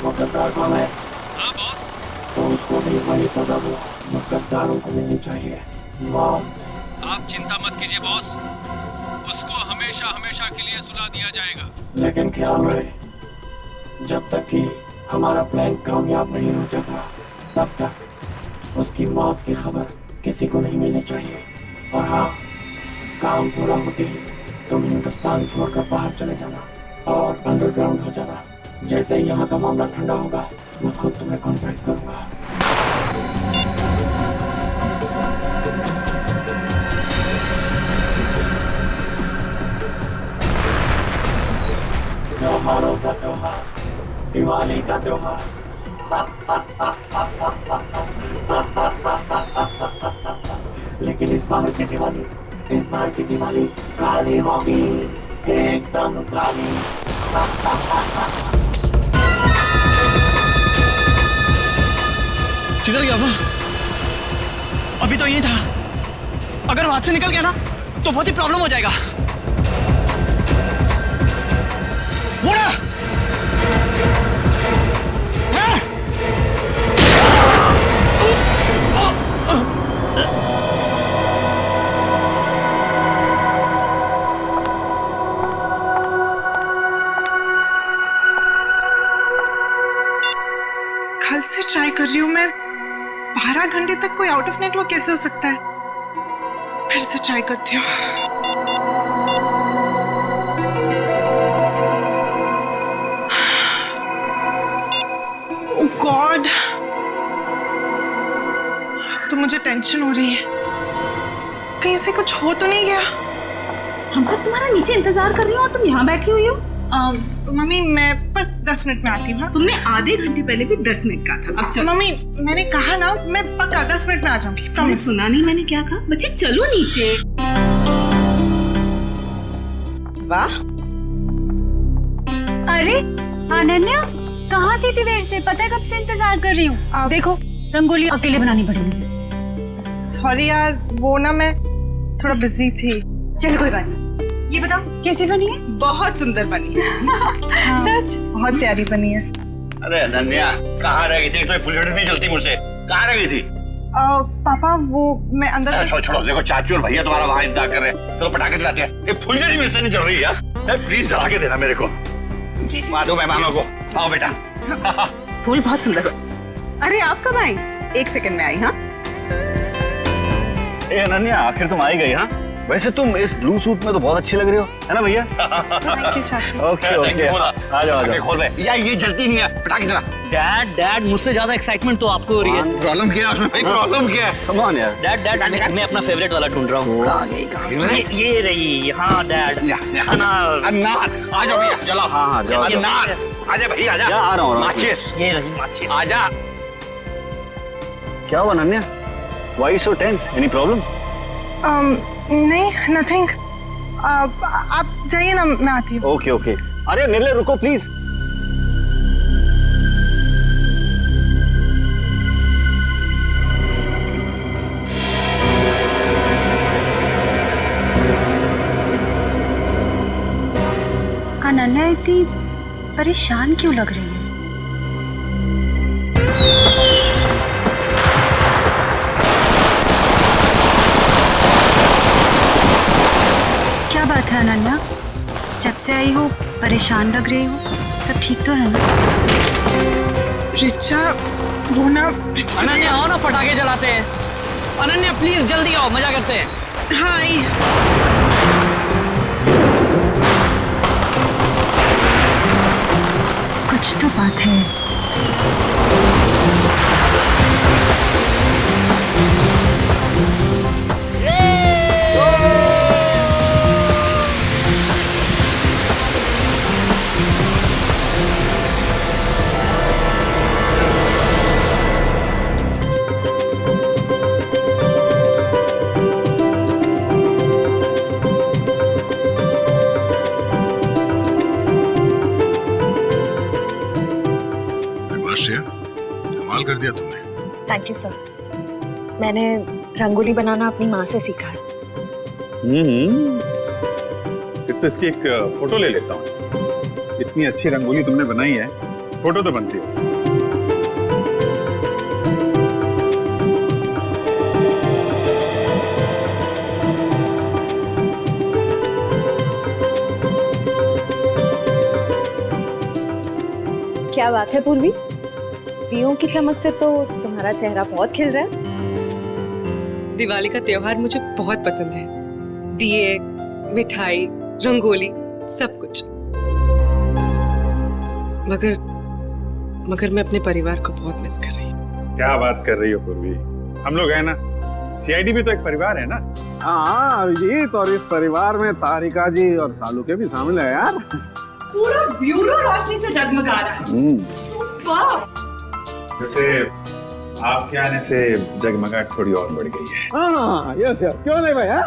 वो गद्दार कौन है? हाँ बॉस। तो उसको भी वही सजा वो गद्दारों को मिलनी चाहिए। मौत। आप चिंता मत कीजिए बॉस, उसको हमेशा हमेशा के लिए सुला दिया जाएगा। लेकिन ख्याल रहे, जब तक कि हमारा प्लान कामयाब नहीं हो जाता तब तक उसकी मौत की खबर किसी को नहीं मिलनी चाहिए। और हाँ, काम पूरा होते ही तुम हिंदुस्तान छोड़कर बाहर चले जाना और अंडरग्राउंड हो जाना। जैसे ही यहाँ का मामला ठंडा होगा मैं खुद तुम्हें कांटेक्ट करूंगा। त्योहारों का त्योहार, दिवाली का त्योहार। लेकिन इस बार की दिवाली काली होगी, एकदम काली। किधर गया वो? अभी तो यही था। अगर वहां से निकल गया ना तो बहुत ही प्रॉब्लम हो जाएगा। वो ना! कल से ट्राई कर रही हूँ मैं। 12 घंटे तक कोई आउट ऑफ नेटवर्क कैसे हो सकता है? फिर से ट्राई करती हूँ। ओह गॉड, तो मुझे टेंशन हो रही है, कहीं उसे कुछ हो तो नहीं गया। हम सब तुम्हारा नीचे इंतजार कर रही हो और तुम यहाँ बैठी हुई हो। मम्मी मैं बस 10 मिनट में आती हूँ। तुमने आधे घंटे पहले भी 10 मिनट कहा था। अब चलो। मम्मी मैंने कहा ना, मैं पक्का 10 मिनट में आ जाऊंगी। तुमने सुना नहीं मैंने क्या कहा? बच्चे चलो नीचे। वाह, अरे अनन्या, कहाँ थी इतनी देर से? पता है कब से इंतजार कर रही हूँ। देखो रंगोली अकेले बनानी पड़ी मुझे। सॉरी यार, वो ना मैं थोड़ा बिजी थी। चलो कोई बात नहीं। ये बताओ कैसी बनी है? बहुत सुंदर बनी है। हाँ, सच बहुत प्यारी बनी है। अरे अनन्या, कहाँ रह गई थी? तो फुलझड़ी नहीं चलती मुझसे। कहाँ रह गई थी? पापा वो मैं अंदर। छोड़ो छोड़ो, देखो चाचू और भैया तुम्हारा वहाँ इंतजार कर रहे हैं। चलो पटाखे जलाते हैं। ये फुलझड़ी मिलसे नहीं चल रही यार। प्लीज जला के देना मेरे को। दो मेहमानों को। आओ बेटा। फूल बहुत सुंदर। अरे आप कब आई? 1 सेकंड में आई। हाँ ए अनन्या, आखिर तुम आई गई। हाँ वैसे तुम इस ब्लू सूट में तो बहुत अच्छी लग रही हो, है ना भैया? थैंक यू चाची। ओके ओके, आ जाओ आ जाओ। खोल बे। यार ये जलती नहीं है, पटाखे जला। डैड मुझसे ज्यादा एक्साइटमेंट तो आपको हो रही है। प्रॉब्लम क्या है उसमें भाई? प्रॉब्लम क्या है? कम ऑन यार। डैड मैं अपना फेवरेट वाला ढूंढ रहा हूँ। ये रही। हाँ डैड, अनार। अनार, आ जाओ भैया, जलाओ। हाँ जाओ। अनार, आजा भैया आजा। आ रहा हूँ। माचिस, ये रही माचिस। आजा। क्या हुआ Ananya? Why so tense? Any problem? नहीं, नथिंग। आप जाइए ना, मैं आती हूँ। Okay okay. अरे निर्ले रुको प्लीज। अनन्या इतनी परेशान क्यों लग रही है? क्या बात है अनन्या, जब से आई हो परेशान लग रही हो। सब ठीक तो है ना? रिचा वो ना। अनन्या आओ ना, पटाखे जलाते हैं। अनन्या प्लीज जल्दी आओ, मजा करते हैं। हाँ आई। कुछ तो बात है। कमाल कर दिया तुमने। Thank you sir. मैंने रंगोली बनाना अपनी माँ से सीखा है। फिर तो इसकी एक फोटो ले लेता हूँ। इतनी अच्छी रंगोली तुमने बनाई है, फोटो तो बनती है। क्या बात है पूर्वी, दियों की चमक से तो तुम्हारा चेहरा बहुत खिल रहा है। दिवाली का त्योहार मुझे बहुत पसंद है। दिए, मिठाई, रंगोली, सब कुछ। मगर मैं अपने परिवार को बहुत मिस कर रही हूँ। क्या बात कर रही हो पूर्वी, हम लोग हैं ना, सीआईडी भी तो एक परिवार है ना। हाँ अभिजीत, और इस परिवार में तारिका जी और सालू के भी शामिल है यार। पूरा ब्यूरो रोशनी से जगमगा रहा है। सुपर। वैसे आपके आने से जगमगाहट थोड़ी और बढ़ गई है। हाँ यस यस, क्यों नहीं भैया।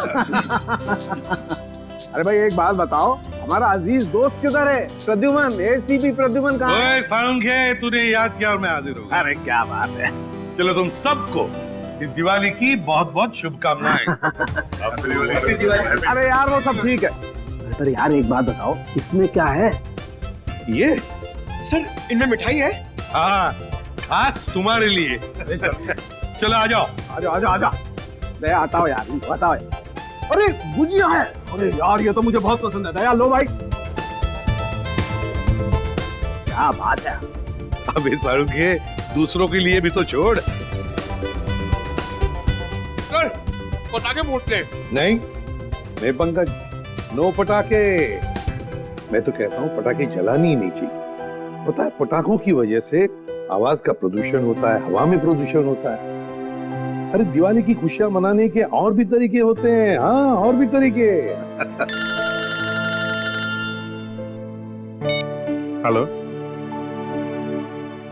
अरे भाई एक बात बताओ, हमारा अजीज दोस्त किधर है? प्रद्युमन, एसीपी प्रद्युमन कहाँ है? सालुंखे, तूने याद किया और मैं हाजिर हो गया। अरे क्या बात है। चलो तुम सबको इस दिवाली की बहुत बहुत शुभकामनाएं। अरे यार वो सब ठीक है, पर यार एक बात बताओ, इसमें क्या है? ये सर इनमें मिठाई है। हाँ, खास तुम्हारे लिए। चलो आ जाओ। आजा। दया आता हो यार, बताओ। अरे गुजिया है, अरे यार ये तो मुझे बहुत पसंद है। दया लो भाई। क्या बात है। अबे सालुंखे, दूसरों के लिए भी तो छोड़। पटाखे फूटते नहीं पंकज, नो पटाखे। मैं तो कहता हूँ पटाखे जलानी ही नहीं चाहिए। पता है पटाखों की वजह से आवाज का प्रदूषण होता है, हवा में प्रदूषण होता है। अरे दिवाली की खुशियां मनाने के और भी तरीके होते हैं। हाँ और भी तरीके। हेलो,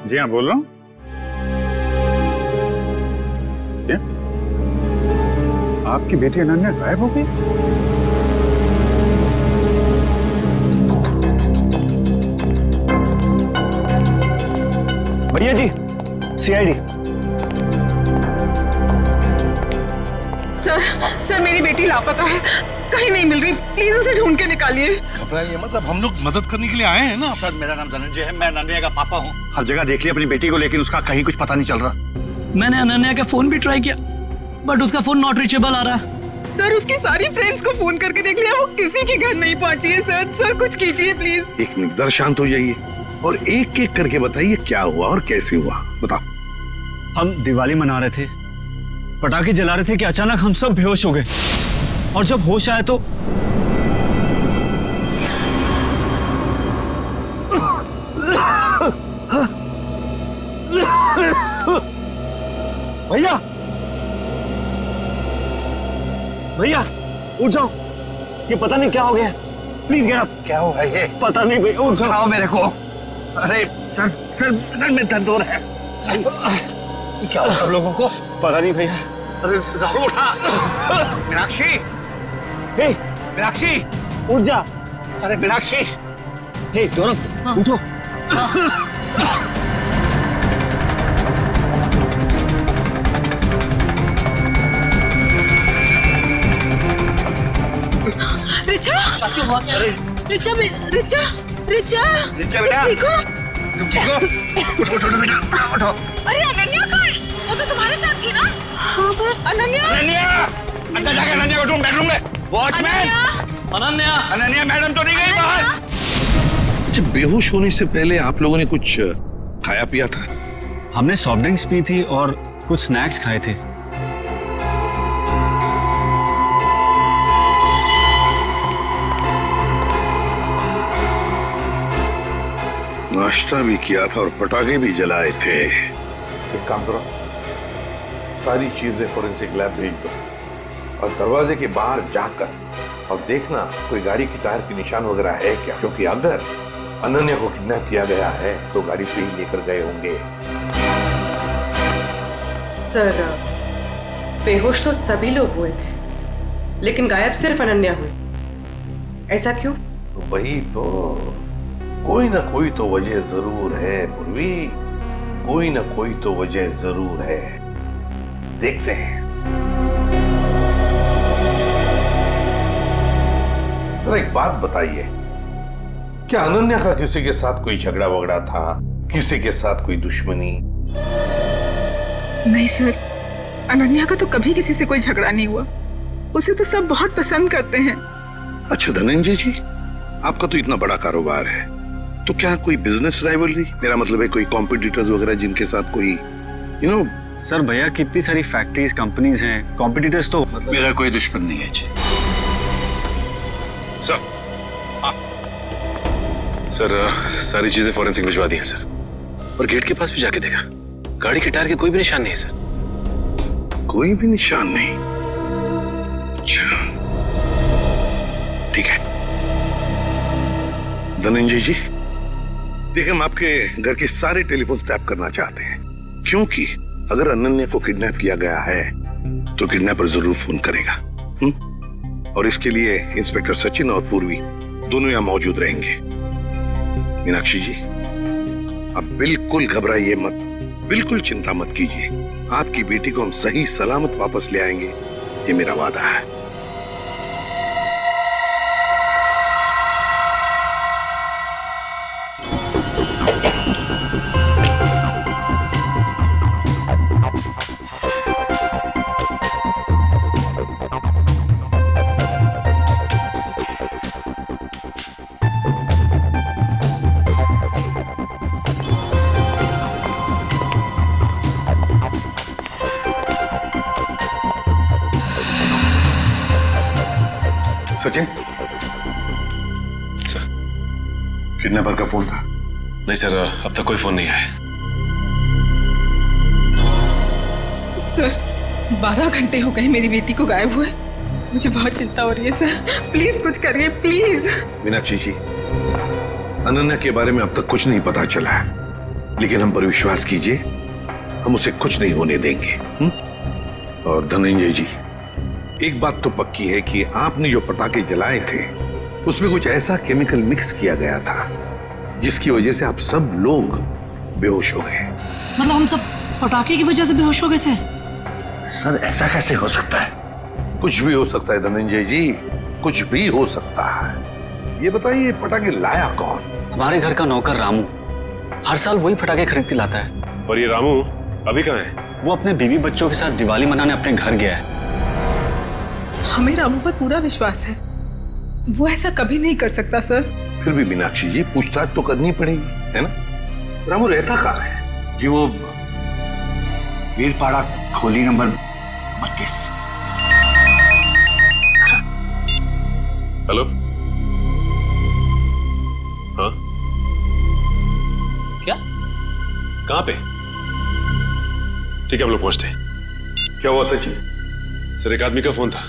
जी हाँ बोल रहा हूँ। क्या आपकी बेटी अनन्या गायब हो गई? भैया जी, सीआईडी। सर मेरी बेटी लापता है, कहीं नहीं मिल रही। प्लीज उसे ढूंढ के निकालिए। घबराइए मतलब हम लोग मदद करने के लिए आए हैं ना। सर मेरा नाम धनंजय है, मैं अनन्या का पापा हूँ। हर जगह देख लिया अपनी बेटी को, लेकिन उसका कहीं कुछ पता नहीं चल रहा। मैंने अनन्या का फोन भी ट्राई किया, बट उसका फोन नॉट रीचेबल आ रहा है। सर उसकी सारी फ्रेंड्स को फोन करके देख लिया, वो किसी के घर नहीं पहुंची है। सर कुछ कीजिए प्लीज। एक मिनट, जरा शांत हो जाइए और एक एक करके बताइए क्या हुआ और कैसे हुआ। बताओ। हम दिवाली मना रहे थे, पटाखे जला रहे थे कि अचानक हम सब बेहोश हो गए, और जब होश आया तो भैया उठ जाओ, ये पता नहीं क्या हो गया। Please get up. क्या हुआ ये? पता नहीं भैया, उठ जाओ मेरे को। अरे सर में दर्द हो रहा है। क्या हो सब लोगों को? पता नहीं भैया। अरे राहुल उठा। मीनाक्षी, हे मीनाक्षी उठ जा। अरे मीनाक्षी, हे गौरव उठो। रिचा, रिचा बेटा, ठीक हो? तुम ठीक हो? उठो बेटा, उठो। अरे अनन्या कहाँ है? वो तो तुम्हारे साथ थी ना? हाँ पर अनन्या अंदर जाके अनन्या को ढूंढ, बेडरूम में। वॉचमैन, अनन्या मैडम तो नहीं गई बाहर? अच्छा, बेहोश होने से पहले आप लोगों ने कुछ खाया पिया था? हमने सॉफ्ट ड्रिंक्स पी थी और कुछ स्नैक्स खाए थे। नाश्ता भी किया था और पटाखे भी जलाए थे। एक काम करो, सारी चीजें फोरेंसिक लैब भेज दो और दरवाजे के बाहर जाकर और देखना कोई गाड़ी की टायर के निशान वगैरह है क्या, क्योंकि अगर अनन्या को किडनैप किया गया है तो गाड़ी से ही लेकर गए होंगे। सर बेहोश तो सभी लोग हुए थे, लेकिन गायब सिर्फ अनन्या हुई। ऐसा क्यों? वही तो, कोई ना कोई तो वजह जरूर है पूर्वी, कोई ना कोई तो वजह जरूर है। देखते हैं। जरा एक बात बताइए, क्या अनन्या का किसी के साथ कोई झगड़ा वगड़ा था किसी के साथ कोई दुश्मनी? नहीं सर, अनन्या का तो कभी किसी से कोई झगड़ा नहीं हुआ। उसे तो सब बहुत पसंद करते हैं। अच्छा धनंजय जी, आपका तो इतना बड़ा कारोबार है, तो क्या कोई बिजनेस राइवलरी, मेरा मतलब है कोई कॉम्पिटिटर्स वगैरह जिनके साथ कोई सर भैया कितनी सारी फैक्ट्रीज कंपनीज हैं, कॉम्पिटिटर्स तो मेरा कोई दुश्मन नहीं है जी। सर सर सारी चीजें फॉरेंसिक भिजवा दी हैं सर, और गेट के पास भी जाके देखा, गाड़ी के टायर के कोई भी निशान नहीं है सर। कोई भी निशान नहीं? अच्छा ठीक है धनंजय जी, देखिए हम आपके घर के सारे टेलीफोन टैप करना चाहते हैं, क्योंकि अगर अनन्या को किडनैप किया गया है तो किडनैपर जरूर फोन करेगा। और इसके लिए इंस्पेक्टर सचिन और पूर्वी दोनों यहां मौजूद रहेंगे। मीनाक्षी जी, आप बिल्कुल घबराइए मत, बिल्कुल चिंता मत कीजिए, आपकी बेटी को हम सही सलामत वापस ले आएंगे, ये मेरा वादा है। सचिन, सर किडनैपर का फोन था? नहीं सर, अब तक कोई फोन नहीं आया। सर 12 घंटे हो गए मेरी बेटी को गायब हुए, मुझे बहुत चिंता हो रही है सर, प्लीज कुछ करिए प्लीज। मीनाक्षी जी, अनन्या के बारे में अब तक कुछ नहीं पता चला है, लेकिन हम पर विश्वास कीजिए, हम उसे कुछ नहीं होने देंगे। और धनंजय जी, एक बात तो पक्की है कि आपने जो पटाखे जलाए थे उसमें कुछ ऐसा केमिकल मिक्स किया गया था जिसकी वजह से आप सब लोग बेहोश हो गए। मतलब हम सब पटाखे की वजह से बेहोश हो गए थे? सर ऐसा कैसे हो सकता है? कुछ भी हो सकता है धनंजय जी, कुछ भी हो सकता है। ये बताइए पटाखे लाया कौन? हमारे घर का नौकर रामू हर साल वही पटाखे खरीद के लाता है। और ये रामू अभी कहाँ है? वो अपने बीवी बच्चों के साथ दिवाली मनाने अपने घर गया है। हमें रामू पर पूरा विश्वास है, वो ऐसा कभी नहीं कर सकता सर। फिर भी मीनाक्षी जी, पूछताछ तो करनी पड़ेगी, है ना? रामू रहता कहाँ है? जी वो वीरपाड़ा खोली नंबर 32। हेलो, हाँ क्या? कहाँ पे? ठीक है हम लोग पहुंचते हैं। क्या हुआ सचिन? सर एक आदमी का फोन था,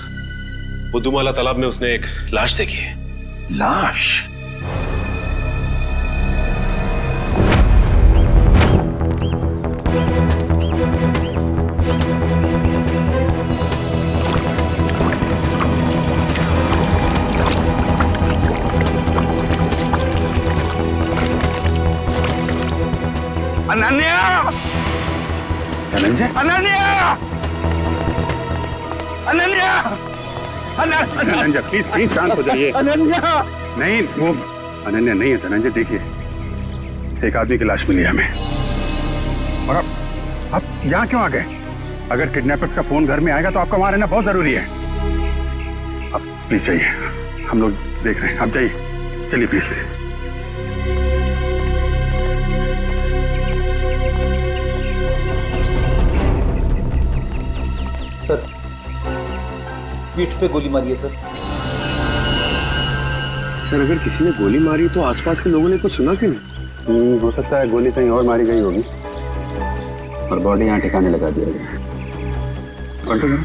बुद्धूमाला तालाब में उसने एक लाश देखी है। लाश? अनन्या! धनंजय, अनन्या! अनन्या! धनंजय प्लीज शांत हो जाइए। अनन्या! नहीं, वो अनन्या नहीं है धनंजय। देखिए एक आदमी की लाश मिली है हमें, और आप यहाँ क्यों आ गए? अगर किडनैपर्स का फोन घर में आएगा तो आपका वहां रहना बहुत जरूरी है। आप प्लीज जाइए, हम लोग देख रहे हैं, आप जाइए, चलिए प्लीज। सर पीठ पे गोली मारी है सर। सर अगर किसी ने गोली मारी तो आसपास के लोगों ने कुछ सुना क्यों नहीं? हो सकता है गोली कहीं और मारी गई होगी और बॉडी यहाँ ठिकाने लगा दिया गया। कंट्रोल करो।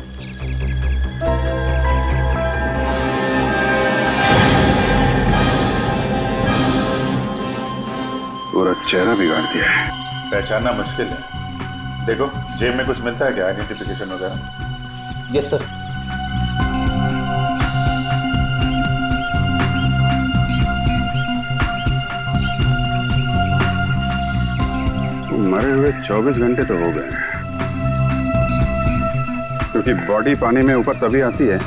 पूरा चेहरा बिगाड़ दिया है। पहचानना मुश्किल है। देखो जेब में कुछ मिलता है क्या, आइडेंटिफिकेशन वगैरह? Yes sir. मरे हुए 24 घंटे तो हो गए, क्योंकि बॉडी पानी में ऊपर तभी आती है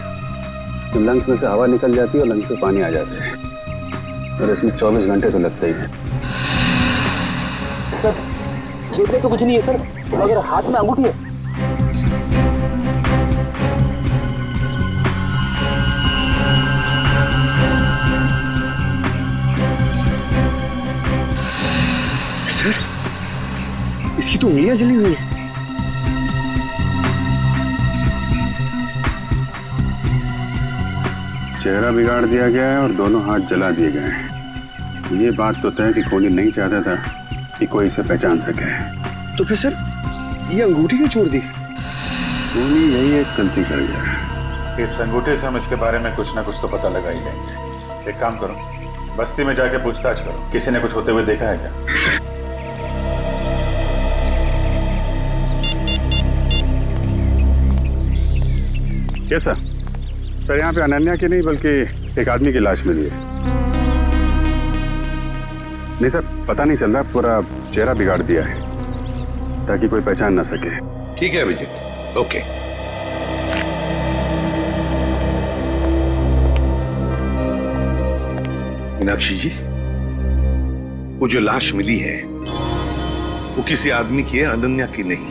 तो लंग्स में से हवा निकल जाती है और लंग्स में पानी आ जाता है, और इसमें 24 घंटे तो लगते ही है। सर जेब में तो कुछ नहीं है सर, मगर हाथ में अंगूठी है। सर इसकी तो उंगलियां जली हुई है। चेहरा बिगाड़ दिया गया है और दोनों हाथ जला दिए गए हैं। ये बात तो तय कि कोहली नहीं चाहता था कि कोई इसे पहचान सके। तो फिर सर ये अंगूठी क्यों छोड़ दी? कोहली यही एक गलती कर गया। इस अंगूठे से हम इसके बारे में कुछ ना कुछ तो पता लगा ही लेंगे। एक काम करो, बस्ती में जाके पूछताछ करो, किसी ने कुछ होते हुए देखा है क्या? कैसा सर? यहाँ पे अनन्या की नहीं बल्कि एक आदमी की लाश मिली है। नहीं सर पता नहीं चल रहा, पूरा चेहरा बिगाड़ दिया है ताकि कोई पहचान ना सके। ठीक है अभिजीत, ओके। मीनाक्षी जी, वो जो लाश मिली है वो किसी आदमी की है, अनन्या की नहीं।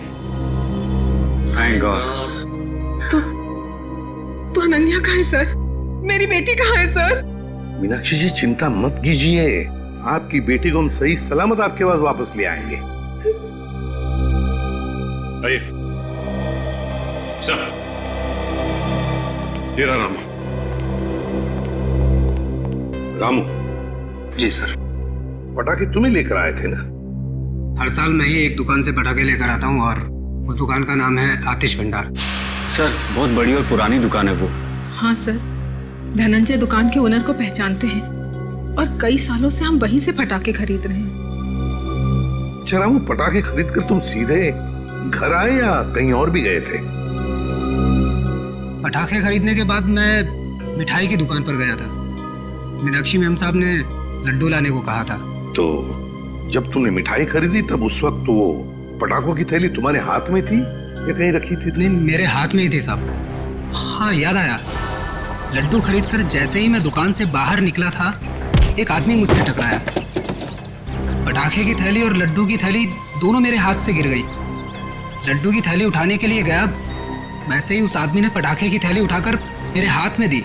Thank God. तो अनन्या कहाँ है सर? मेरी बेटी कहाँ है सर? मीनाक्षी जी चिंता मत कीजिए, आपकी बेटी को हम सही सलामत आपके पास वापस ले आएंगे। आइए सर, ये रहा रामू। रामू जी सर। पटाखे तुम्हें लेकर आए थे ना? हर साल मैं ही एक दुकान से पटाखे लेकर आता हूँ और उस दुकान का नाम है आतिश भंडार। सर बहुत बड़ी और पुरानी दुकान है वो। हाँ सर, धनंजय दुकान के ओनर को पहचानते हैं और कई सालों से हम वहीं से पटाखे खरीद रहे हैं। अच्छा रामू, पटाखे खरीद कर तुम सीधे घर आए या कहीं और भी गए थे? पटाखे खरीदने के बाद मैं मिठाई की दुकान पर गया था। मीनाक्षी मैम साहब ने लड्डू लाने को कहा था। तो जब तुमने मिठाई खरीदी तब उस वक्त वो पटाखों की थैली तुम्हारे हाथ में थी या कहीं रखी थी? नहीं, मेरे हाथ में ही थी साहब। हाँ याद आया, लड्डू खरीदकर जैसे ही मैं दुकान से बाहर निकला था एक आदमी मुझसे टकराया। पटाखे की थैली और लड्डू की थैली दोनों मेरे हाथ से गिर गई। लड्डू की थैली उठाने के लिए गया, वैसे ही उस आदमी ने पटाखे की थैली उठाकर मेरे हाथ में दी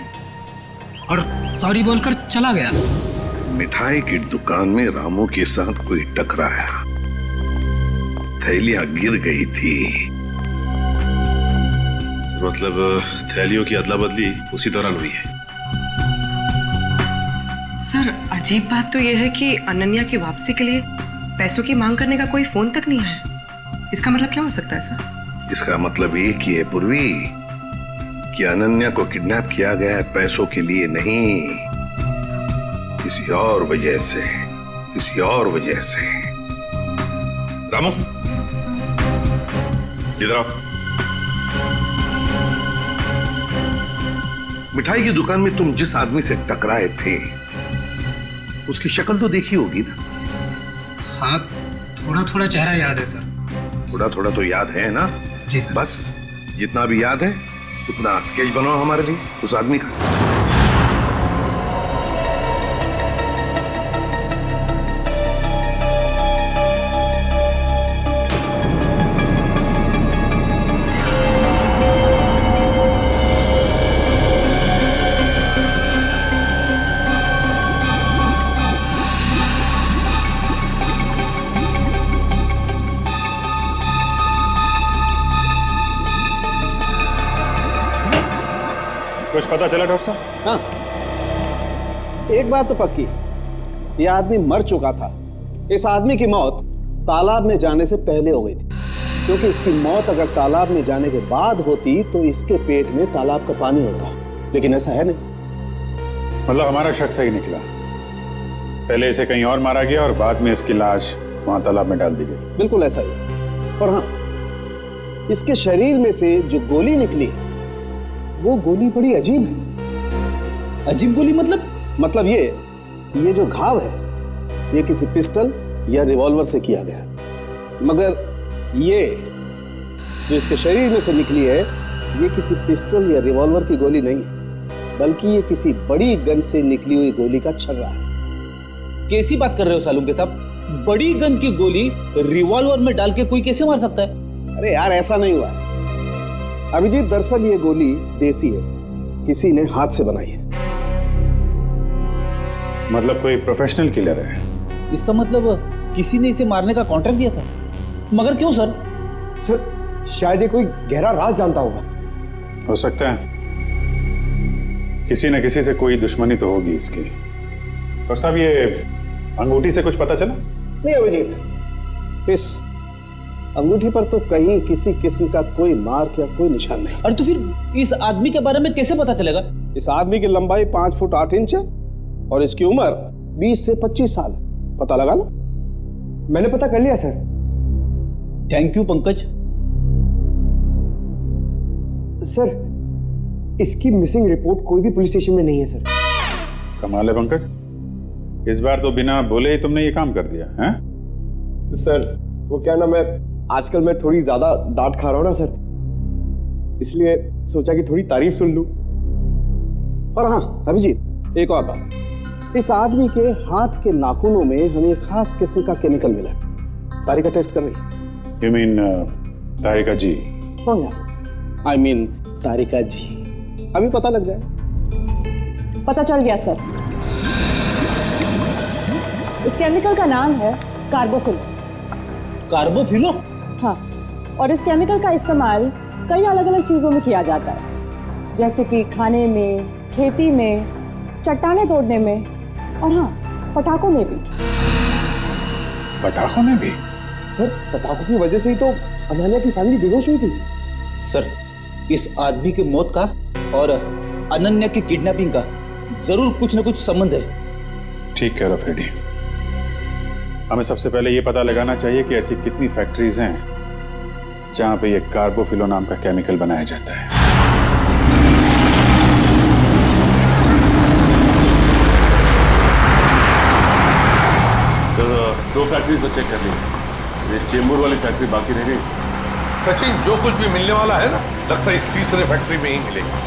और सॉरी बोलकर चला गया। मिठाई की दुकान में रामू के साथ कोई टकराया, थैलियां गिर गई थी। मतलब थैलियों की अदला बदली उसी दौरान हुई है। सर अजीब बात तो यह है कि अनन्या की वापसी के लिए पैसों की मांग करने का कोई फोन तक नहीं आया। इसका मतलब क्या हो सकता है सर? इसका मतलब एक ही है पूर्वी कि अनन्या को किडनैप किया गया है पैसों के लिए नहीं, किसी और वजह से, किसी और वजह से। रामू इधर आओ। मिठाई की दुकान में तुम जिस आदमी से टकराए थे उसकी शक्ल तो देखी होगी ना? हाँ थोड़ा थोड़ा चेहरा याद है सर। थोड़ा थोड़ा तो याद है ना? जी सर। बस जितना भी याद है उतना स्केच बनाओ हमारे लिए उस आदमी का। कुछ पता चला डॉक्टर साहब? हाँ, एक बात तो पक्की, यह आदमी मर चुका था। इस आदमी की मौत तालाब में जाने से पहले हो गई थी, क्योंकि इसकी मौत अगर तालाब में जाने के बाद होती तो इसके पेट में तालाब का पानी होता, लेकिन ऐसा है नहीं। मतलब हमारा शक सही निकला, पहले इसे कहीं और मारा गया और बाद में इसकी लाश वहां तालाब में डाल दी गई। बिल्कुल ऐसा ही। और हाँ, इसके शरीर में से जो गोली निकली वो गोली बड़ी अजीब है। अजीब गोली मतलब ये जो घाव है ये किसी पिस्टल या रिवॉल्वर से किया गया, मगर ये जो इसके शरीर में से निकली है ये किसी पिस्टल या रिवॉल्वर की गोली नहीं है, बल्कि ये किसी बड़ी गन से निकली हुई गोली का छर्रा है। कैसी बात कर रहे हो सालुंके साहब? बड़ी गन की गोली रिवॉल्वर में डाल के कोई कैसे मार सकता है? अरे यार ऐसा नहीं हुआ अभिजीत, दरअसल ये गोली देसी है, किसी ने हाथ से बनाई है। मतलब कोई प्रोफेशनल किलर है? इसका मतलब किसी ने इसे मारने का कॉन्ट्रैक्ट दिया था। मगर क्यों सर? सर शायद ये कोई गहरा राज जानता होगा। हो सकता है, किसी न किसी से कोई दुश्मनी तो होगी इसकी। और साहब ये अंगूठी से कुछ पता चला? नहीं अभिजीत, इस अंगूठी पर तो कहीं किसी किस्म का कोई मार्क या कोई निशान नहीं। अरे तो फिर इस आदमी के बारे में कैसे पता चलेगा? इस आदमी की लंबाई 5 फुट 8 इंच है और इसकी उम्र 20 से 25 साल। पता लगा ना? मैंने पता कर लिया sir. Thank you Pankaj. Sir इसकी मिसिंग रिपोर्ट कोई भी पुलिस स्टेशन में नहीं है सर। कमाल है पंकज, इस बार तो बिना बोले ही तुमने ये काम कर दिया है? सर वो क्या ना, मैं आजकल मैं थोड़ी ज्यादा डांट खा रहा हूं ना सर, इसलिए सोचा कि थोड़ी तारीफ सुन लूं। पर हाँ अभिजीत, एक और बात, इस आदमी के हाथ के नाखूनों में हमें खास किस्म का केमिकल मिला। तारिका टेस्ट कर रही। You mean तारिका जी? हाँ यार, I mean तारिका जी। अभी पता लग जाए। पता चल गया सर, इस केमिकल का नाम है कार्बोफिल। कार्बोफिलो? हाँ, और इस केमिकल का इस्तेमाल कई अलग अलग चीजों में किया जाता है, जैसे कि खाने में, खेती में, चट्टानें तोड़ने में और हाँ पटाखों में भी। पटाखों में भी? सर पटाखों की वजह से ही तो अनन्या की फैमिली बेहोश हुई थी। सर इस आदमी की मौत का और अनन्या की किडनैपिंग का जरूर कुछ न कुछ संबंध है। ठीक कह रहा फ्रेडी। हमें सबसे पहले ये पता लगाना चाहिए कि ऐसी कितनी फैक्ट्रीज हैं जहां पे ये कार्बोफिलो नाम का केमिकल बनाया जाता है। दो फैक्ट्रीज तो चेक कर ली, ये चेंबूर वाली फैक्ट्री बाकी रह गई। सचिन, जो कुछ भी मिलने वाला है ना, लगता है इस तीसरे फैक्ट्री में ही मिलेगा।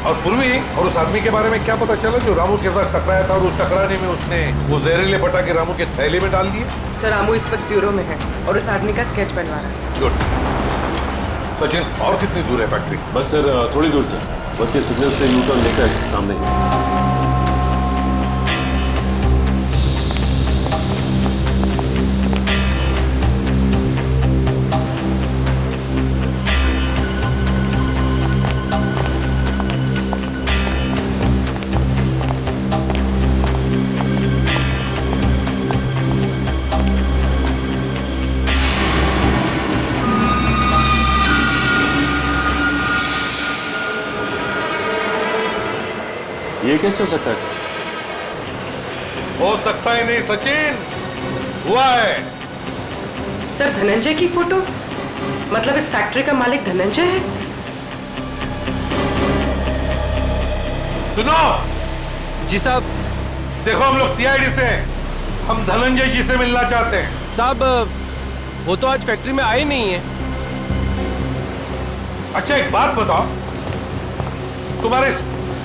और पूर्वी और उस आदमी के बारे में क्या पता चला जो रामू के साथ टकराया था और उस टकराने में उसने वो जहरीले पटाखे रामू के थैले में डाल दिए? सर रामू इस वक्त ब्यूरो में है और उस आदमी का स्केच बनवा रहा है। गुड। सचिन, और कितनी दूर है फैक्ट्री? बस सर थोड़ी दूर से, बस ये सिग्नल से यू टर्न लेकर सामने ही। ये कैसे हो सकता है सर? हो सकता ही नहीं सचिन, हुआ है। सर धनंजय की फोटो, मतलब इस फैक्ट्री का मालिक धनंजय है? सुनो जी साहब। देखो हम लोग सीआईडी से हैं, हम धनंजय जी से मिलना चाहते हैं। साहब वो तो आज फैक्ट्री में आए नहीं है। अच्छा एक बात बताओ, तुम्हारे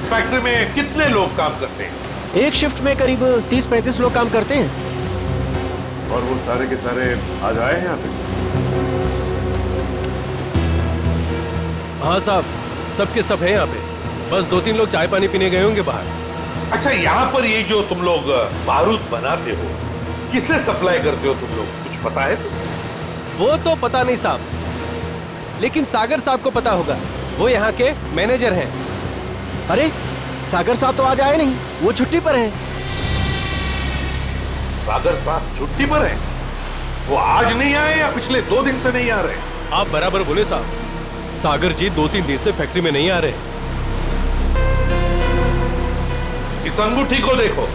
फैक्ट्री में कितने लोग काम करते हैं? एक शिफ्ट में करीब 30-35 लोग काम करते हैं। और वो सारे के सारे आज आए हैं यहाँ पे? हाँ साहब, सबके सब हैं यहाँ पे, बस 2-3 लोग चाय पानी पीने गए होंगे बाहर। अच्छा यहाँ पर ये जो तुम लोग बारूद बनाते हो, किसे सप्लाई करते हो तुम लोग, कुछ पता है? वो तो पता नहीं साहब, लेकिन सागर साहब को पता होगा, वो यहाँ के मैनेजर हैं। अरे सागर साहब तो आज आए नहीं, वो छुट्टी पर हैं। सागर साहब छुट्टी पर हैं? वो आज नहीं आए या पिछले 2 दिन से नहीं आ रहे? आप बराबर बोले साहब, सागर जी 2-3 दिन से फैक्ट्री में नहीं आ रहे। इस अंगूठी को देखो,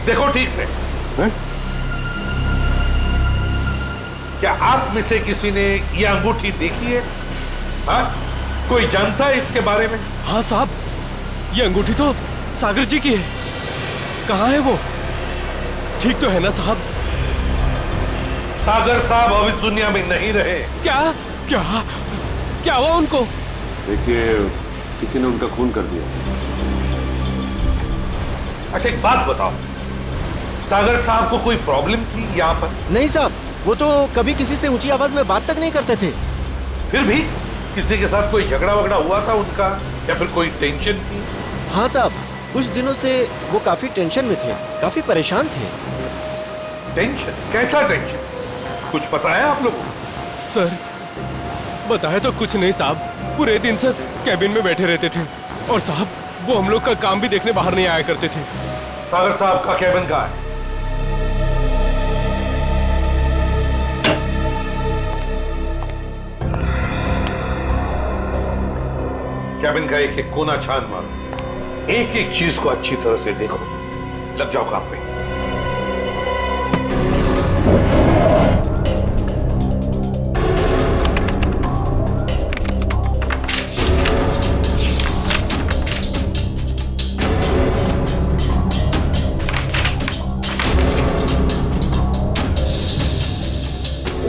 देखो ठीक से। है? क्या आप में से किसी ने ये अंगूठी देखी है? हाँ? कोई जानता है इसके बारे में? हाँ साहब, ये अंगूठी तो सागर जी की है। कहाँ है वो? ठीक तो है ना साहब? सागर साहब अब इस दुनिया में नहीं रहे। क्या क्या क्या हुआ उनको? देखिए, किसी ने उनका खून कर दिया। अच्छा एक बात बताओ, सागर साहब को कोई प्रॉब्लम थी यहाँ पर? नहीं साहब, वो तो कभी किसी से ऊंची आवाज में बात तक नहीं करते थे। फिर भी किसी के साथ कोई झगड़ा वगड़ा हुआ था उनका, या फिर कोई टेंशन थी? हाँ साहब, कुछ दिनों से वो काफी टेंशन में थे, काफी परेशान थे। टेंशन? कैसा टेंशन? कुछ पता है आप लोगों को? सर बताया तो कुछ नहीं साहब, पूरे दिन सर कैबिन में बैठे रहते थे और साहब वो हम लोग का काम भी देखने बाहर नहीं आया करते थे। सागर साहब का कैबिन कहाँ है? कैबिन का एक एक कोना छान मारो, एक एक चीज को अच्छी तरह से देखो, लग जाओ काम पे।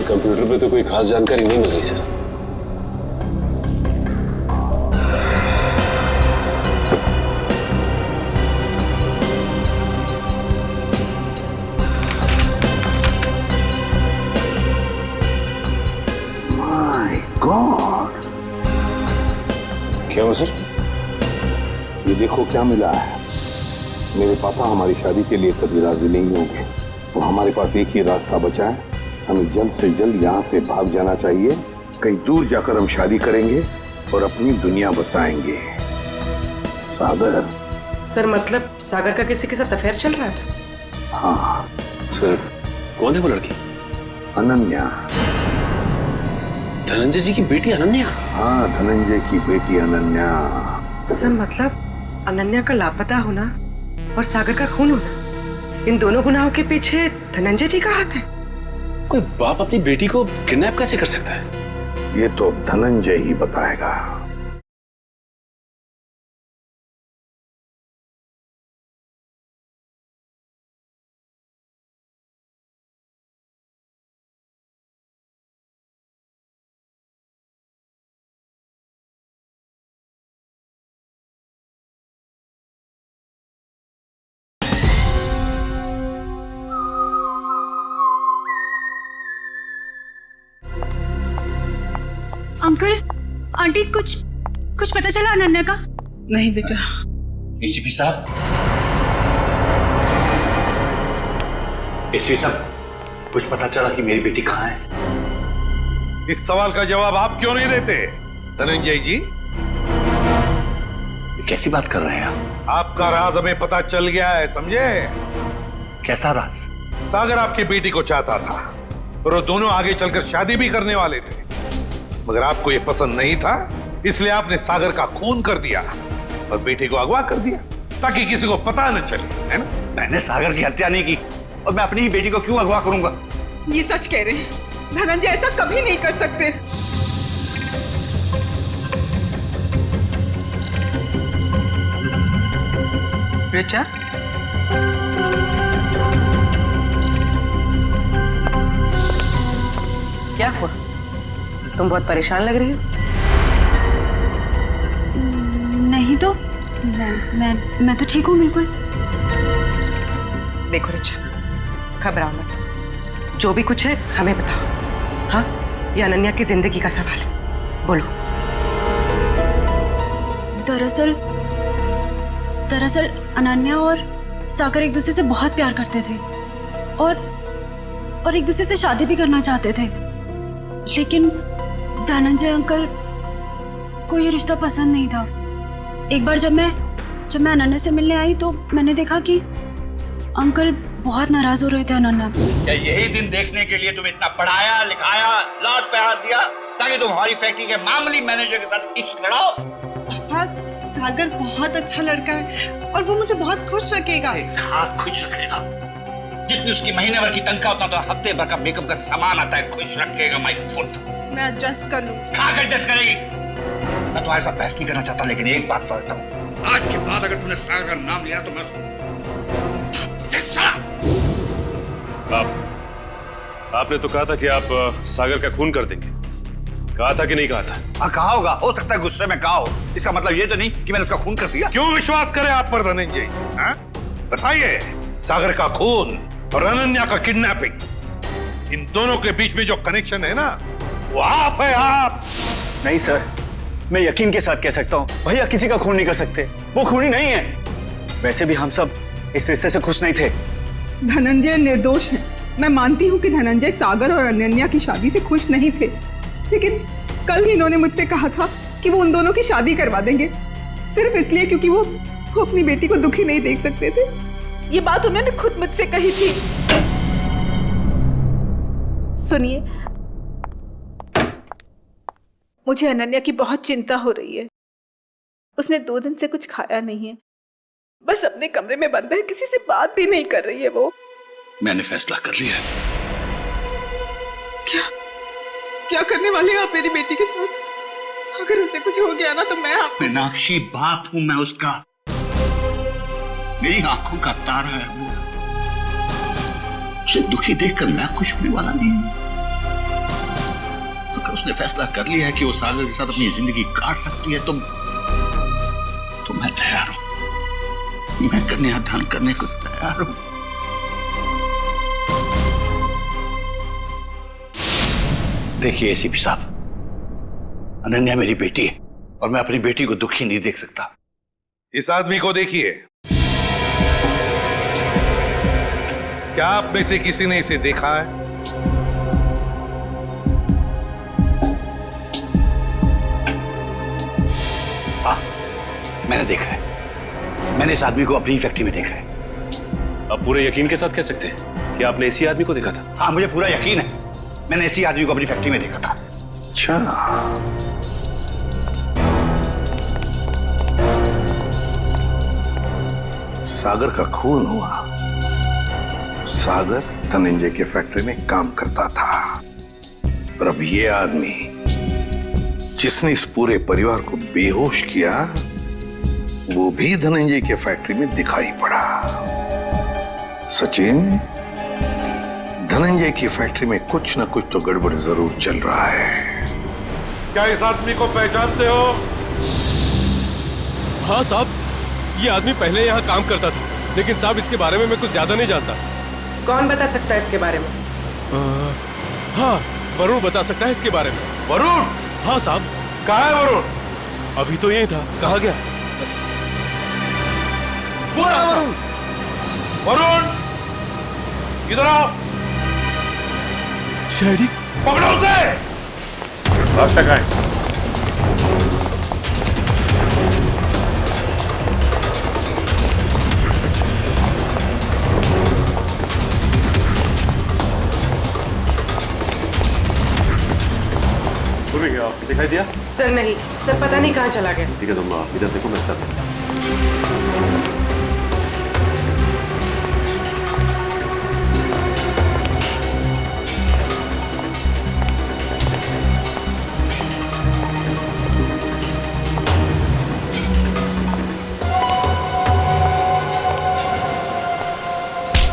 कंप्यूटर पे तो कोई खास जानकारी नहीं मिल रही सर। माय गॉड, क्या हुआ सर? ये देखो क्या मिला है। मेरे पापा हमारी शादी के लिए कभी राजी नहीं होंगे, तो हमारे पास एक ही रास्ता बचा है, हमें जल्द से जल्द यहाँ से भाग जाना चाहिए। कहीं दूर जाकर हम शादी करेंगे और अपनी दुनिया बसाएंगे। सागर। सर मतलब सागर का किसी के साथ अफेयर चल रहा था? हाँ सर। कौन है वो लड़की? अनन्या। धनंजय जी की बेटी अनन्या? हाँ, धनंजय की बेटी अनन्या। सर मतलब अनन्या का लापता होना और सागर का खून होना, इन दोनों गुनाहों के पीछे धनंजय जी का हाथ है? कोई बाप अपनी बेटी को किडनैप कैसे कर सकता है? ये तो धनंजय ही बताएगा। अंकल, आंटी, कुछ पता चला अनन्या का? नहीं बेटा। एसीपी साहब, एसीपी साहब, कुछ पता चला कि मेरी बेटी कहाँ है? इस सवाल का जवाब आप क्यों नहीं देते धनंजय जी? ये कैसी बात कर रहे हैं आप? आपका राज हमें पता चल गया है, समझे? कैसा राज? सागर आपकी बेटी को चाहता था और वो दोनों आगे चलकर शादी भी करने वाले थे, मगर आपको ये पसंद नहीं था, इसलिए आपने सागर का खून कर दिया और बेटी को अगवा कर दिया ताकि किसी को पता न चले, है ना? मैंने सागर की हत्या नहीं की और मैं अपनी ही बेटी को क्यों अगवा करूंगा? ये सच कह रहे हैं, धनंजय ऐसा कभी नहीं कर सकते। रिचा, क्या हुआ? तुम बहुत परेशान लग रही हो। नहीं तो मैं तो ठीक हूँ बिल्कुल। देखो रिचा, घबराओ मत, जो भी कुछ है हमें बताओ। हाँ, ये अनन्या की जिंदगी का सवाल है, बोलो। दरअसल अनन्या और सागर एक दूसरे से बहुत प्यार करते थे और एक दूसरे से शादी भी करना चाहते थे, लेकिन धनंजय अंकल को ये रिश्ता पसंद नहीं था। एक बार जब मैं अनन्या से मिलने आई तो मैंने देखा कि अंकल बहुत नाराज हो रहे थे अनन्या। क्या यही दिन देखने के लिए तुम्हें इतना पढ़ाया लिखाया, लाड प्यार दिया ताकि तुम हमारी फैक्ट्री के मामूली मैनेजर के साथ इश्क लड़ाओ? पापा, सागर बहुत अच्छा लड़का है और वो मुझे बहुत खुश रखेगा। हाँ, खुश रखेगा। जितनी उसकी महीने भर की तनख्वाह उतना तो हफ्ते भर का मेकअप का सामान आता है। खुश रखेगा माय फुट। मैं एडजस्ट कर लूं। कहाँ कर एडजस्ट करेगी? मैं तुम्हारे साथ बहस नहीं करना चाहता, लेकिन एक बात बता देता हूँ, आज के बाद अगर तुमने सागर का नाम लिया तो मैं आपने तो कहा था कि आप सागर का खून कर देंगे, कहा था कि नहीं कहा था? हाँ, कहा होगा, हो सकता है गुस्से में कहा हो। इसका मतलब ये तो नहीं कि मैंने उसका खून कर दिया। क्यों विश्वास करें आप पर धनंजय? बताइए, सागर का खून और अनन्या का किडनैपिंग, इन दोनों के बीच में जो कनेक्शन है ना, वो आप है, आप। नहीं सर, मैं यकीन के साथ कह सकता हूँ, भैया किसी का खून नहीं कर सकते, वो खूनी नहीं है। वैसे भी हम सब इस रिश्ते से खुश नहीं थे। धनंजय निर्दोष है। मैं मानती हूँ कि धनंजय सागर और अनन्या की शादी से खुश नहीं थे, लेकिन कल ही इन्होंने मुझसे कहा था कि वो उन दोनों की शादी करवा देंगे, सिर्फ इसलिए क्योंकि वो अपनी बेटी को दुखी नहीं देख सकते थे। ये बात उन्होंने खुद मुझसे कही थी। सुनिए, मुझे अनन्या की बहुत चिंता हो रही है। उसने 2 दिन से कुछ खाया नहीं है, बस अपने कमरे में बंद है, किसी से बात भी नहीं कर रही है वो। मैंने फैसला कर लिया। क्या करने वाले हैं आप मेरी बेटी के साथ? अगर उसे कुछ हो गया ना तो मैं आप मीनाक्षी, बाप हूं मैं उसका, मेरी आंखों का तारा है वो। उसे दुखी देखकर मैं खुश होने वाला नहीं हूं। अगर उसने फैसला कर लिया है कि वो सागर के साथ अपनी जिंदगी काट सकती है तो मैं तैयार हूं। मैं कन्यादान करने को तैयार हूं। देखिए एसीपी साहब, अनन्या मेरी बेटी है और मैं अपनी बेटी को दुखी नहीं देख सकता। इस आदमी को देखिए, क्या आप में से किसी ने इसे देखा है? हाँ, मैंने देखा है। मैंने इस आदमी को अपनी फैक्ट्री में देखा है। आप पूरे यकीन के साथ कह सकते हैं कि आपने इसी आदमी को देखा था? हाँ, मुझे पूरा यकीन है, मैंने इसी आदमी को अपनी फैक्ट्री में देखा था। अच्छा, सागर का खून हुआ। सागर धनंजय के फैक्ट्री में काम करता था, और अब ये आदमी जिसने इस पूरे परिवार को बेहोश किया, वो भी धनंजय के फैक्ट्री में दिखाई पड़ा। सचिन, धनंजय की फैक्ट्री में कुछ ना कुछ तो गड़बड़ जरूर चल रहा है। क्या इस आदमी को पहचानते हो? हाँ साहब, ये आदमी पहले यहाँ काम करता था, लेकिन साहब इसके बारे में मैं कुछ ज्यादा नहीं जानता। कौन बता सकता है इसके बारे में? हाँ, वरुण बता सकता है इसके बारे में। वरुण? हाँ साहब। कहाँ है वरुण? अभी तो यही था, कहाँ गया? वरुण, वरुण, इधर आओ। शहरी, पकड़ो उसे। अब तक आए। दिखाई दिया? सर नहीं, सर पता नहीं कहाँ चला गया। ठीक है, तुम इधर देखो, मैं स्टार्ट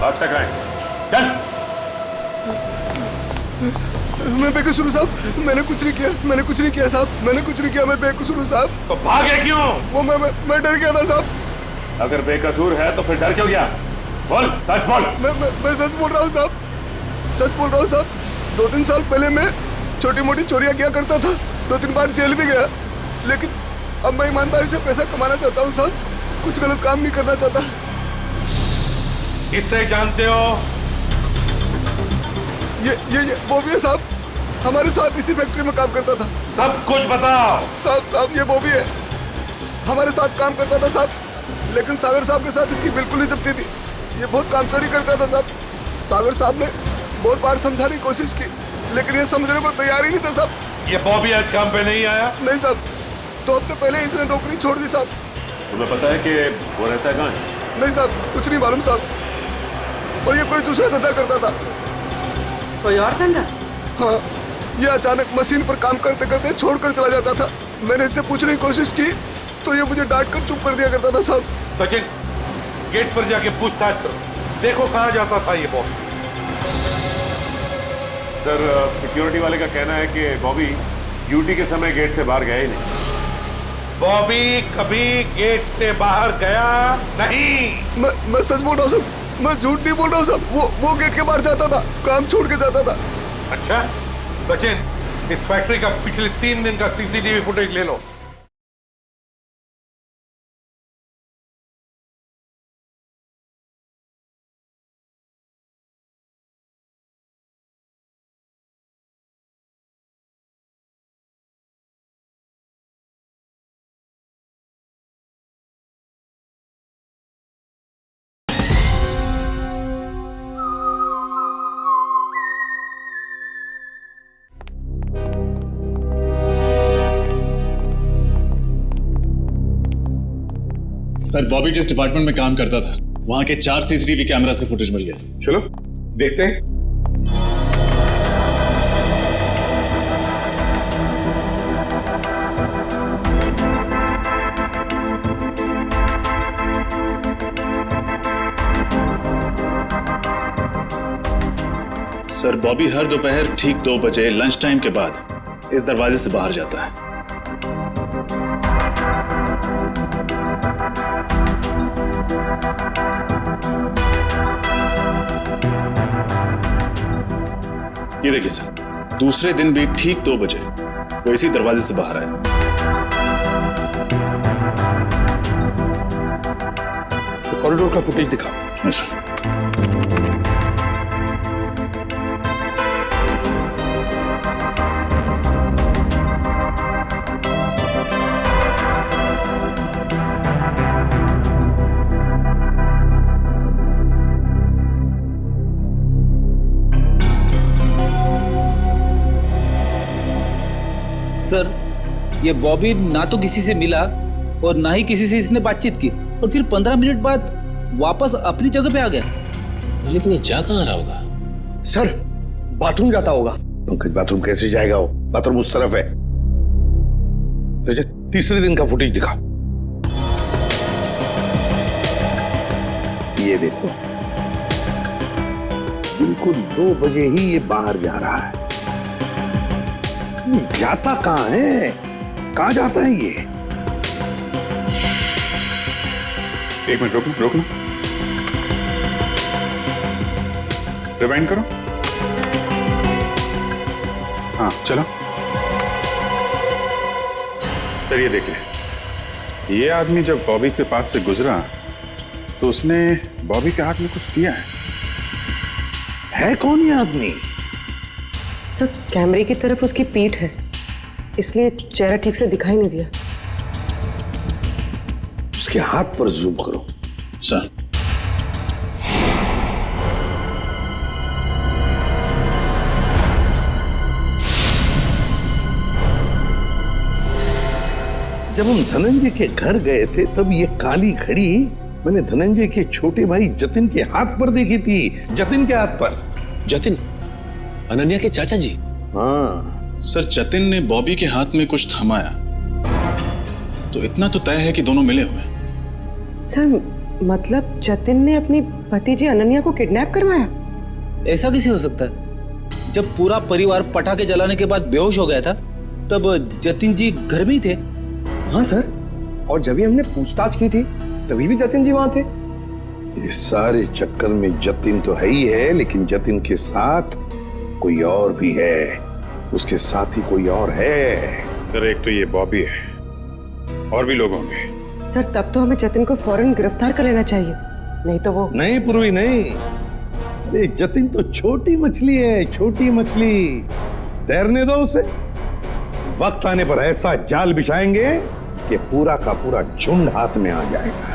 अब तक आए। चल। मैं बेकसूर हूँ साहब, मैंने कुछ नहीं किया, मैंने कुछ नहीं किया साहब, मैंने कुछ नहीं किया, मैं बेकसूर हूँ साहब। तो भागे क्यों? वो मैं डर गया था साहब। अगर बेकसूर है तो फिर डर क्यों गया? बोल, सच बोल। मैं सच बोल रहा हूँ साहब, सच बोल रहा हूँ साहब। 2-3 साल पहले मैं छोटी मोटी चोरियां किया करता था, 2-3 बार जेल भी गया, लेकिन अब मैं ईमानदारी से पैसा कमाना चाहता हूँ साहब, कुछ गलत काम नहीं करना चाहता। किससे जानते हो? ये वो भी है साहब, हमारे साथ इसी फैक्ट्री में काम करता था। सब कुछ बताओ। साहब ये वो भी है, हमारे साथ काम करता था साहब, लेकिन सागर साहब के साथ इसकी बिल्कुल नहीं जमती थी। ये बहुत काम चोरी करता था साहब। सागर साहब ने बहुत बार समझाने की कोशिश की, लेकिन ये समझने को तैयार ही नहीं था साहब। ये बॉबी आज काम पे नहीं आया? नहीं साहब, 2 हफ्ते पहले इसने नौकरी छोड़ दी साहब। तुम्हें पता है कि वो रहता है कहाँ है? नहीं साहब, कुछ नहीं मालूम साहब, और ये कोई दूसरा धंधा करता था। कोई और धंधा? हाँ, ये अचानक मशीन पर काम करते करते छोड़कर चला जाता था। मैंने इससे पूछने की कोशिश की तो ये मुझे डांट कर चुप कर दिया करता था साहब। सचिन, गेट पर जाके पूछताछ करो, देखो कहाँ जाता था ये बॉबी। सर, सिक्योरिटी वाले का कहना है कि बॉबी ड्यूटी के समय गेट से बाहर गया ही नहीं। बॉबी कभी गेट से बाहर गया नहीं। मैं सच बोल रहा हूँ सर, मैं झूठ नहीं बोल रहा हूँ सर। वो गेट के बाहर जाता था, काम छोड़ के जाता था। अच्छा सचिन, इस फैक्ट्री का पिछले 3 दिन का सीसीटीवी फुटेज ले लो। सर, बॉबी जिस डिपार्टमेंट में काम करता था वहां के 4 सीसीटीवी कैमरास का फुटेज मिल गया। चलो देखते हैं। सर, बॉबी हर दोपहर ठीक 2 बजे लंच टाइम के बाद इस दरवाजे से बाहर जाता है। ये देखिए सर, दूसरे दिन भी ठीक 2 बजे वो इसी दरवाजे से बाहर आया। तो कॉरिडोर का फुटेज दिखा। अच्छा। सर, ये बॉबी ना तो किसी से मिला और ना ही किसी से इसने बातचीत की, और फिर 15 मिनट बाद वापस अपनी जगह पे आ गया। लेकिन ये जा कहाँ रहा होगा? सर, बाथरूम जाता होगा। पंकज, बाथरूम कैसे जाएगा वो? बाथरूम उस तरफ है। तीसरे दिन का फुटेज दिखा। ये देखो, बिल्कुल 2 बजे ही ये बाहर जा रहा है। जाता कहाँ है? कहाँ जाता है ये? एक मिनट रोकना। रिवाइंड करो। हाँ चलो। सर, ये देख ले, ये आदमी जब बॉबी के पास से गुजरा तो उसने बॉबी के हाथ में कुछ दिया है कौन ये आदमी? सर, कैमरे की तरफ उसकी पीठ है, इसलिए चेहरा ठीक से दिखाई नहीं दिया। उसके हाथ पर जूम करो। सर, जब हम धनंजय के घर गए थे तब ये काली घड़ी मैंने धनंजय के छोटे भाई जतिन के हाथ पर देखी थी। जतिन के हाथ पर। जतिन, अनन्या के चाचा जी? हाँ सर, जतिन ने बॉबी के हाथ में कुछ थमाया तो इतना तो तय है कि दोनों मिले हुए। सर, मतलब जतिन ने अपनी भतीजी अनन्या को किडनैप करवाया? ऐसा कैसे हो सकता है? जब पूरा परिवार पटाखे जलाने के बाद बेहोश हो गया था तब जतिन जी घर में ही थे। हाँ सर, और जब भी हमने पूछताछ की थी तभी भी जतिन जी वहां थे। इस सारे चक्कर में जतिन तो है ही है, लेकिन जतिन के साथ कोई और भी है। उसके साथ ही कोई और है। सर, एक तो ये बॉबी है, और भी लोग होंगे। सर, तब तो हमें जतिन को फौरन गिरफ्तार कर लेना चाहिए, नहीं तो वो। नहीं पूर्वी, नहीं। अरे जतिन तो छोटी मछली है, छोटी मछली। तैरने दो उसे। वक्त आने पर ऐसा जाल बिछाएंगे कि पूरा का पूरा झुंड हाथ में आ जाएगा।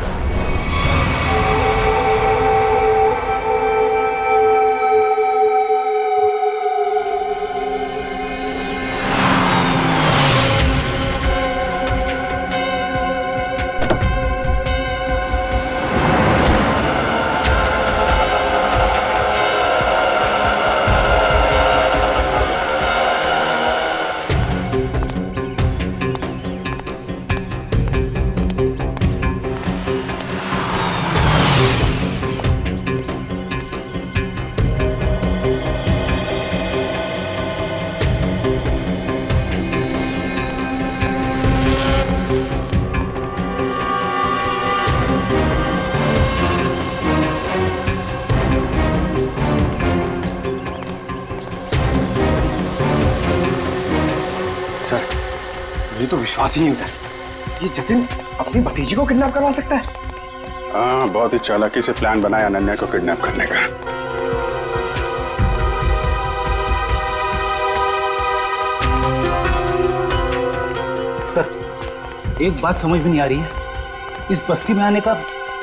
सर, मुझे तो विश्वास ही नहीं होता ये जतिन अपनी भतीजी को किडनैप करवा सकता है। हाँ, बहुत ही चालाकी से प्लान बनाया अनन्या को किडनैप करने का। सर, एक बात समझ में नहीं आ रही है, इस बस्ती में आने का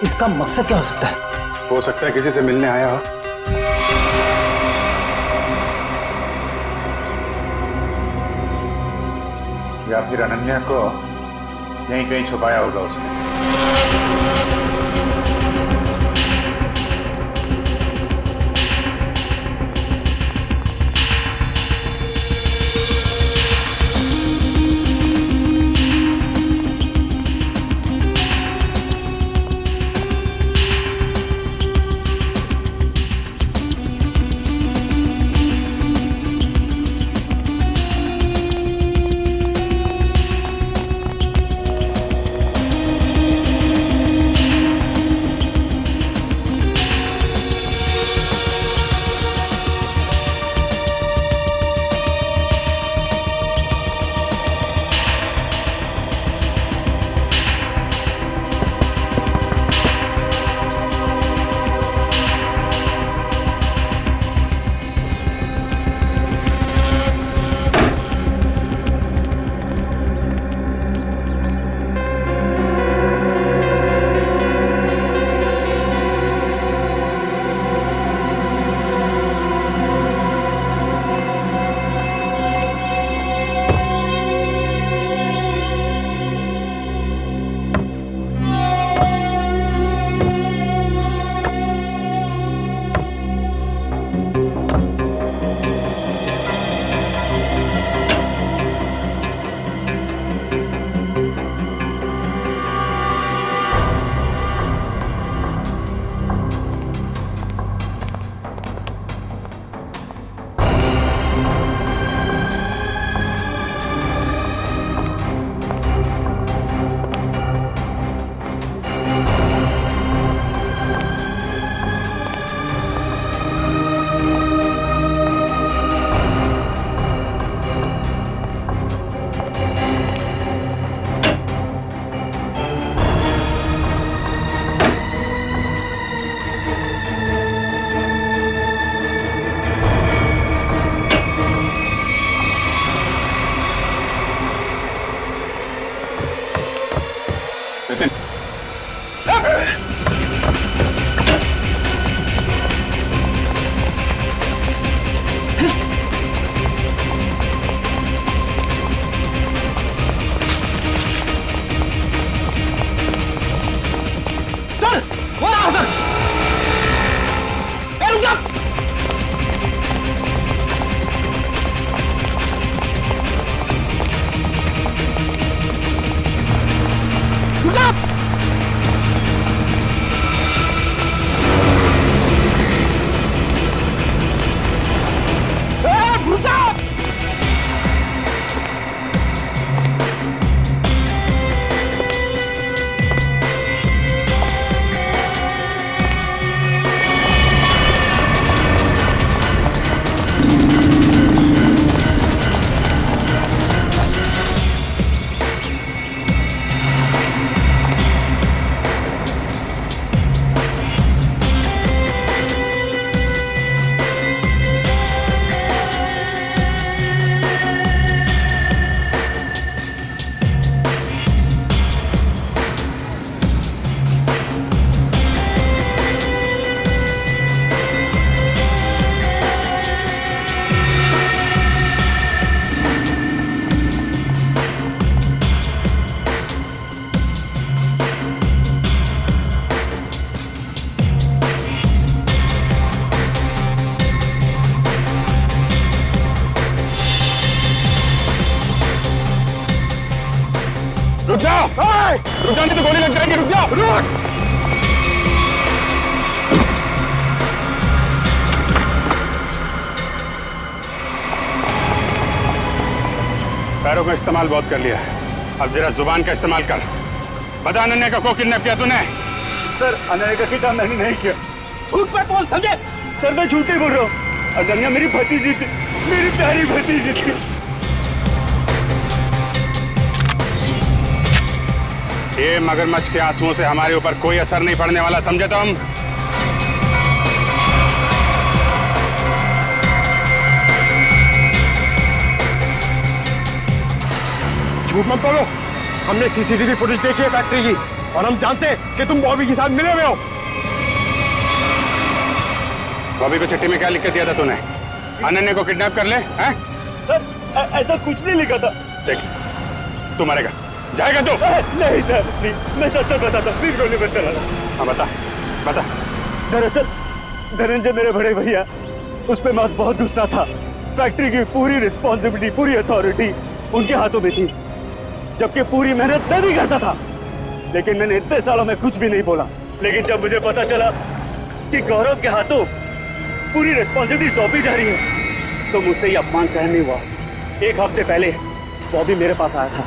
इसका मकसद क्या हो सकता है? हो सकता है किसी से मिलने आया हो, या फिर अनन्या को यहीं कहीं छुपाया होगा उसने। रुक जाओ, रुक जाओ, नहीं तो गोली लग जाएगी। रुक जाओ, रुक। पैरों का इस्तेमाल बहुत कर लिया है, अब जरा जुबान का इस्तेमाल कर। बता अनन्या को किडनैप किया तूने? सर, अनन्या का किडनैप मैंने नहीं किया। झूठ पे बोल, समझे? सर, मैं झूठ ही बोल रहा हूँ। अनन्या मेरी भतीजी थी, मेरी प्यारी भतीजी थी। ये मगरमच्छ के आंसुओं से हमारे ऊपर कोई असर नहीं पड़ने वाला, समझे तुम? झूठ मत बोलो, हमने सीसीटीवी फुटेज देखी है फैक्ट्री की और हम जानते हैं कि तुम बॉबी के साथ मिले हुए हो। बॉबी को चिट्ठी में क्या लिख के दिया था तूने? अनन्या को किडनैप कर ले, हैं? सर ऐसा कुछ नहीं लिखा था। देख, तू मरेगा, जाएगा तू? नहीं सर, नहीं, मैं सच बताता हूँ, प्लीज गोली मत चलाना। हाँ बता, बता। दरअसल धनंजय मेरे बड़े भैया, उस पे मैं बहुत गुस्सा था। फैक्ट्री की पूरी रिस्पॉन्सिबिलिटी, पूरी अथॉरिटी उनके हाथों में थी, जबकि पूरी मेहनत मैं भी करता था। लेकिन मैंने इतने सालों में कुछ भी नहीं बोला। लेकिन जब मुझे पता चला कि गौरव के हाथों पूरी रिस्पॉन्सिबिलिटी सौंपी जा रही है, तो मुझसे ये अपमान सहन नहीं हुआ। एक हफ्ते पहले बॉबी मेरे पास आया था।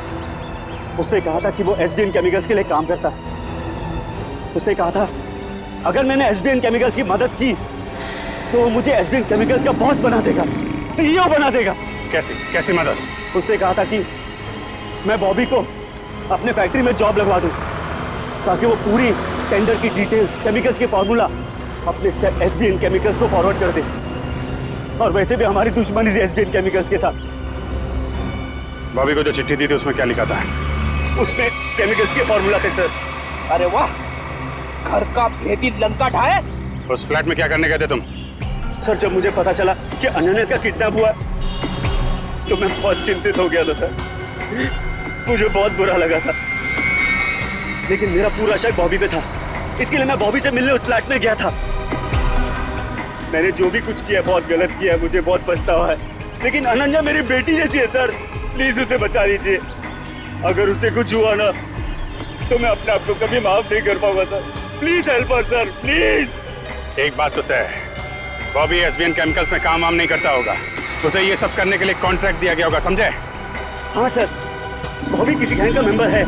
उसने कहा था कि वो एसबीएन केमिकल्स के लिए काम करता है। उसने कहा था अगर मैंने एसबीएन केमिकल्स की मदद की तो वो मुझे एसबीएन केमिकल्स का बॉस बना देगा, सीईओ बना देगा। कैसी मदद? उसने कहा था कि मैं बॉबी को अपने फैक्ट्री में जॉब लगवा दूं, ताकि वो पूरी टेंडर की डिटेल्स, केमिकल्स के फॉर्मूला अपने एसबीएन केमिकल्स को फॉरवर्ड कर दे। और वैसे भी हमारी दुश्मनी थी एसबीएन केमिकल्स के साथ। बॉबी को जो चिट्ठी दी थी उसमें क्या लिखा था? उसमें केमिकल्स के फॉर्मूला थे सर। अरे वाह, घर का भेदी लंका ढाए। उस फ्लैट में क्या करने गए थे तुम? सर जब मुझे पता चला कि अनन्या का किडनैप हुआ तो मैं बहुत चिंतित हो गया था सर। मुझे बहुत बुरा लगा था, लेकिन मेरा पूरा शक बॉबी पे था। इसके लिए मैं बॉबी से मिलने उस फ्लैट में गया था। मैंने जो भी कुछ किया बहुत गलत किया, मुझे बहुत पछतावा है। लेकिन अनन्या मेरी बेटी जैसी है सर, प्लीज उसे बचा लीजिए। अगर उससे कुछ हुआ ना तो मैं अपने आप को कभी माफ नहीं कर पाऊंगा sir. Please help us sir, please. एक बात तो तय है, बॉबी एसबीएन केमिकल्स में काम वाम नहीं करता होगा। उसे ये सब करने के लिए कॉन्ट्रैक्ट दिया गया होगा, समझे? हाँ सर, बॉबी किसी गैंग का मेंबर है।